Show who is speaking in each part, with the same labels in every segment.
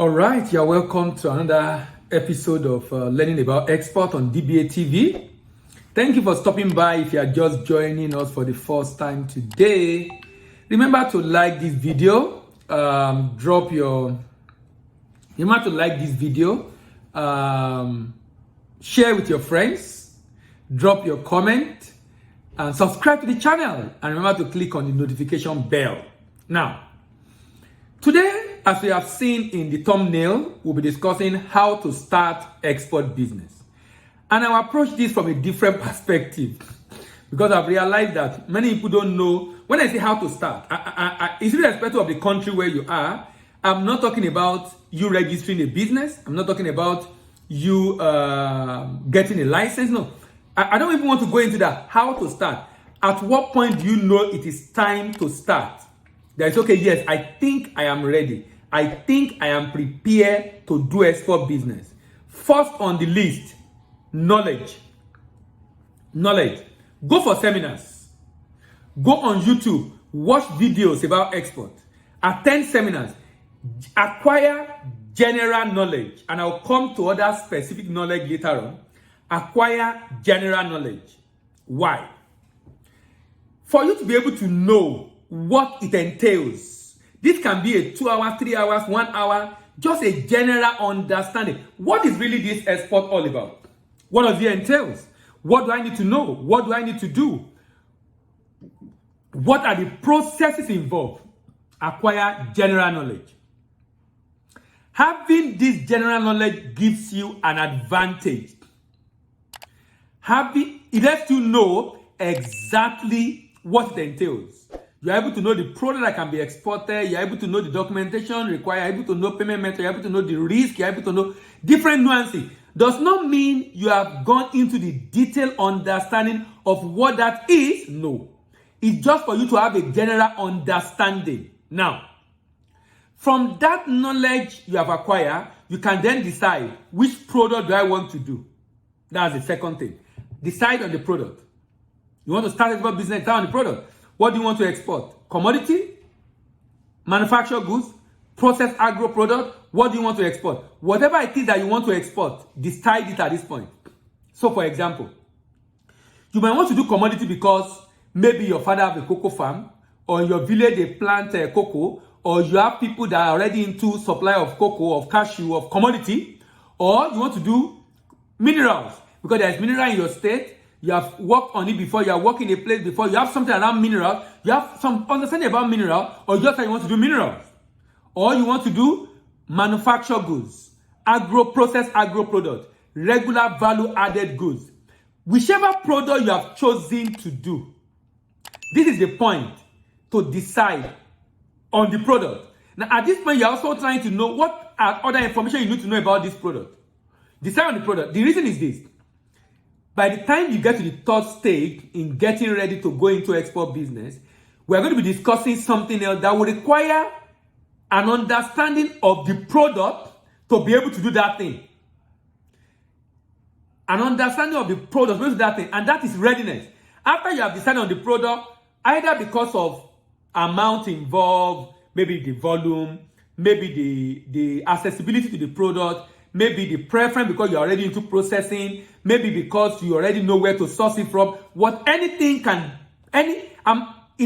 Speaker 1: All right, you're welcome to another episode of Learning About Export on DBA TV. Thank you for stopping by. If you are just joining us for the first time today, remember to like this video. Remember to like this video. Share with your friends. Drop your comment and subscribe to the channel. And remember to click on the notification bell. Now, today, as we have seen in the thumbnail, we'll be discussing how to start export business. And I'll approach this from a different perspective because I've realized that many people don't know. When I say how to start, it's irrespective of the country where you are. I'm not talking about you registering a business. I'm not talking about you getting a license. No, I don't even want to go into that. How to start. At what point do you know it is time to start? That it's okay, yes, I think I am ready. I think I am prepared to do export business. First on the list, knowledge. Knowledge. Go for seminars. Go on YouTube. Watch videos about export. Attend seminars. Acquire general knowledge. And I'll come to other specific knowledge later on. Acquire general knowledge. Why? For you to be able to know what it entails. This can be a 2 hours, 3 hours, 1 hour, just a general understanding. What is really this export all about? What does it entails? What do I need to know? What do I need to do? What are the processes involved? Acquire general knowledge. Having this general knowledge gives you an advantage. It lets you know exactly what it entails. You're able to know the product that can be exported. You're able to know the documentation required. You're able to know payment method. You're able to know the risk. You're able to know different nuances. Does not mean you have gone into the detailed understanding of what that is. No. It's just for you to have a general understanding. Now, from that knowledge you have acquired, you can then decide which product do I want to do. That's the second thing. Decide on the product. You want to start a business, decide on the product. What do you want to export? Commodity, manufactured goods, processed agro product. What do you want to export? Whatever it is that you want to export, decide it at this point. So, for example, you might want to do commodity because maybe your father has a cocoa farm, or in your village they plant cocoa, or you have people that are already into supply of cocoa, of cashew, of commodity, or you want to do minerals because there is mineral in your state. You have worked on it before, you are working a place before, you have something around mineral, you have some understanding about mineral, or just like you want to do minerals. Or you want to do manufactured goods, processed agro product, regular value added goods. Whichever product you have chosen to do, this is the point to decide on the product. Now at this point, you're also trying to know what are other information you need to know about this product. Decide on the product. The reason is this. By the time you get to the third stage in getting ready to go into export business, we're going to be discussing something else that will require an understanding of the product to be able to do that thing. An understanding of the product to do that thing, and that is readiness. After you have decided on the product, either because of amount involved, maybe the volume, maybe the accessibility to the product, maybe the preference because you're already into processing, maybe because you already know where to source it from. It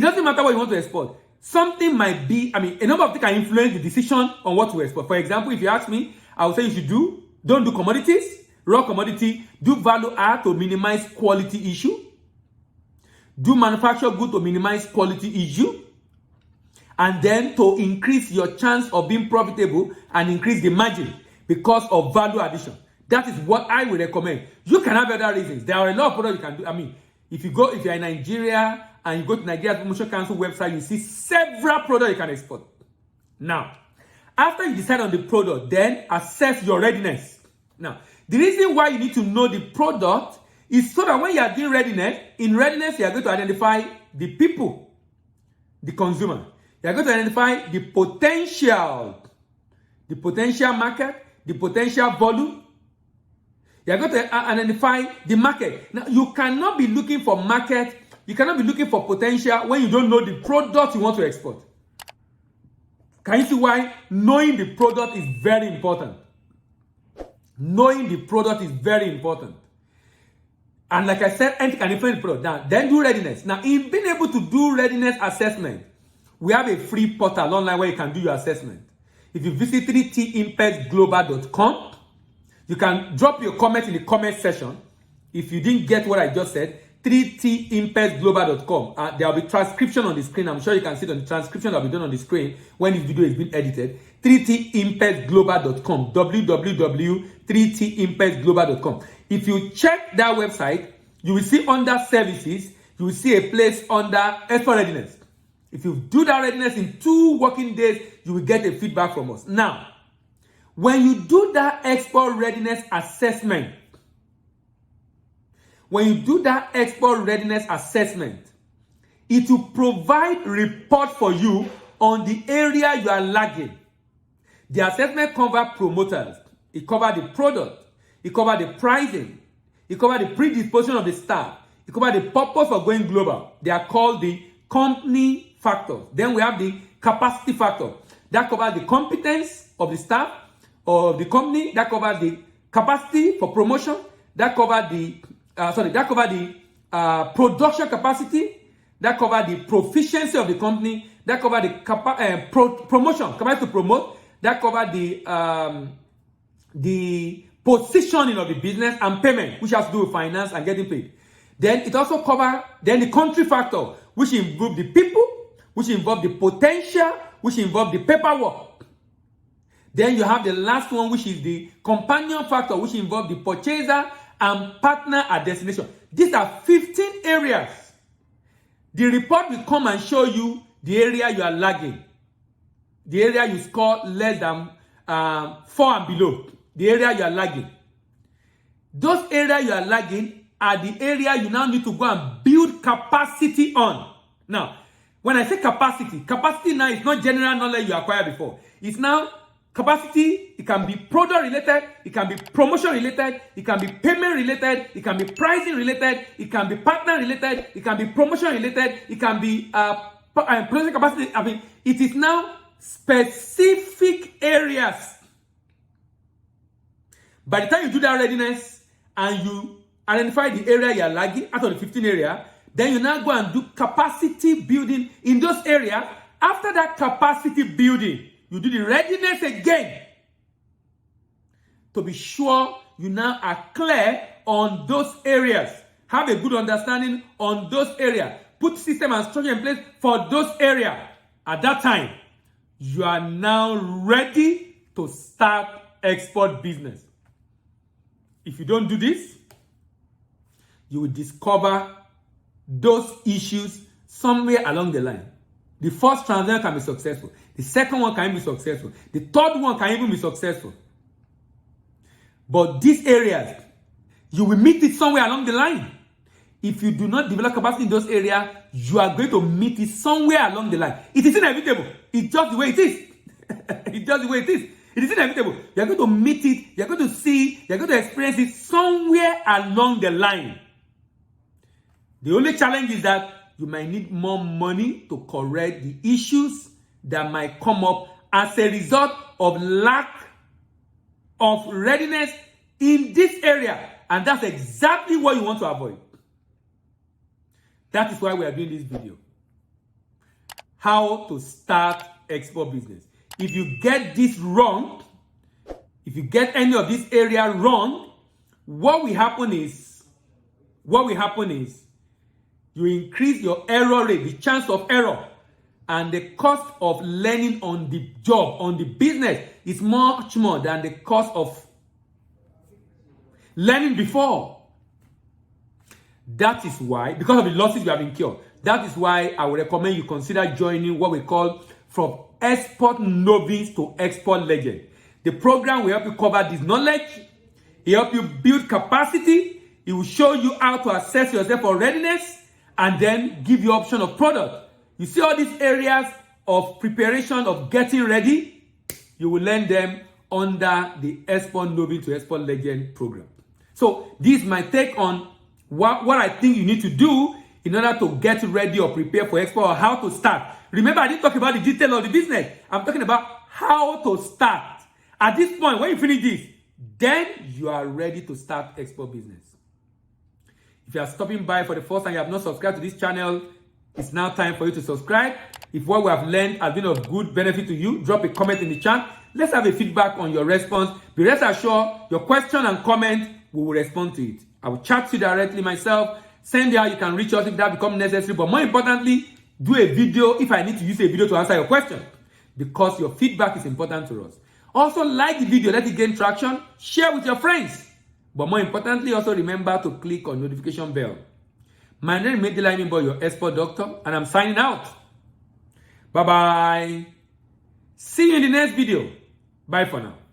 Speaker 1: doesn't matter what you want to export. Something might be, a number of things can influence the decision on what to export. For example, if you ask me, I would say you should don't do commodities, raw commodity, do value add to minimize quality issue, do manufactured good to minimize quality issue, and then to increase your chance of being profitable and increase the margin because of value addition. That is what I would recommend. You can have other reasons. There are a lot of products you can do. If you're in Nigeria and you go to Nigeria Promotion Council website, you see several products you can export. Now, after you decide on the product, then assess your readiness. Now, the reason why you need to know the product is so that when you are doing readiness, in readiness, you are going to identify the people, the consumer. You are going to identify the potential market, the potential volume. You are going to identify the market. Now, you cannot be looking for market, you cannot be looking for potential when you don't know the product you want to export. Can you see why knowing the product is very important? Knowing the product is very important. And like I said, entity can influence the product. Now, then do readiness. Now, in being able to do readiness assessment, we have a free portal online where you can do your assessment. If you visit 3timpactglobal.com, you can drop your comment in the comment section. If you didn't get what I just said, 3timpactglobal.com. There will be transcription on the screen. I'm sure you can see the transcription that will be done on the screen when this video is being edited. 3timpactglobal.com. www.3timpactglobal.com. If you check that website, you will see under services, you will see a place under export readiness. If you do that readiness in 2 working days, you will get a feedback from us. Now, when you do that export readiness assessment, it will provide report for you on the area you are lagging. The assessment covers promoters, it covers the product, it covers the pricing, it covers the predisposition of the staff, it covers the purpose of going global. They are called the company factors. Then we have the capacity factor. That covers the competence of the staff or the company. That covers the capacity for promotion. That covers the production capacity. That covers the proficiency of the company. That covers the promotion, capacity to promote. That covers the positioning of the business and payment, which has to do with finance and getting paid. Then it also covers the country factor, which involves the people, which involves the potential, which involves the paperwork. Then you have the last one, which is the companion factor, which involves the purchaser and partner at destination. These are 15 areas. The report will come and show you the area you are lagging, the area you score less than 4 and below, the area you are lagging. Those areas you are lagging are the area you now need to go and build capacity on. Now, when I say capacity now is not general knowledge you acquired before. It's now capacity. It can be product related, it can be promotion related, it can be payment related, it can be pricing related, it can be partner related, it can be promotion related, it can be production capacity. I mean, it is now specific areas. By the time you do that readiness and you identify the area you are lagging out of the 15 area, then you now go and do capacity building in those areas. After that capacity building, you do the readiness again to be sure you now are clear on those areas. Have a good understanding on those areas. Put system and structure in place for those areas. At that time, you are now ready to start export business. If you don't do this, you will discover those issues somewhere along the line. The first transaction can be successful. The second one can be successful. The third one can even be successful. But these areas, you will meet it somewhere along the line. If you do not develop capacity in those areas, you are going to meet it somewhere along the line. It is inevitable. It's just the way it is. It's just the way it is. It is inevitable. You are going to meet it. You are going to see it. You are going to experience it somewhere along the line. The only challenge is that you might need more money to correct the issues that might come up as a result of lack of readiness in this area. And that's exactly what you want to avoid. That is why we are doing this video. How to start export business. If you get this wrong, if you get any of this area wrong, what will happen is you increase your error rate, the chance of error, and the cost of learning on the job, on the business, is much more than the cost of learning before. That is why, because of the losses you have incurred, that is why I would recommend you consider joining what we call From Export Novice to Export Legend. The program will help you cover this knowledge. It will help you build capacity. It will show you how to assess yourself for readiness and then give you option of product. You see all these areas of preparation, of getting ready, you will learn them under the Export Novice to Export Legend program. So this is my take on what I think you need to do in order to get ready or prepare for export, or how to start. Remember, I didn't talk about the detail of the business. I'm talking about how to start. At this point, when you finish this, then you are ready to start export business. If you are stopping by for the first time, you have not subscribed to this channel, it's now time for you to subscribe. If what we have learned has been of good benefit to you, drop a comment in the chat. Let's have a feedback on your response. Be rest assured, your question and comment, we will respond to it. I will chat to you directly myself. Send you how you can reach us if that becomes necessary. But more importantly, do a video if I need to use a video to answer your question, because your feedback is important to us. Also, like the video, let it gain traction. Share with your friends. But more importantly, also remember to click on notification bell. My name is Medela Boy, your export doctor, and I'm signing out. Bye-bye. See you in the next video. Bye for now.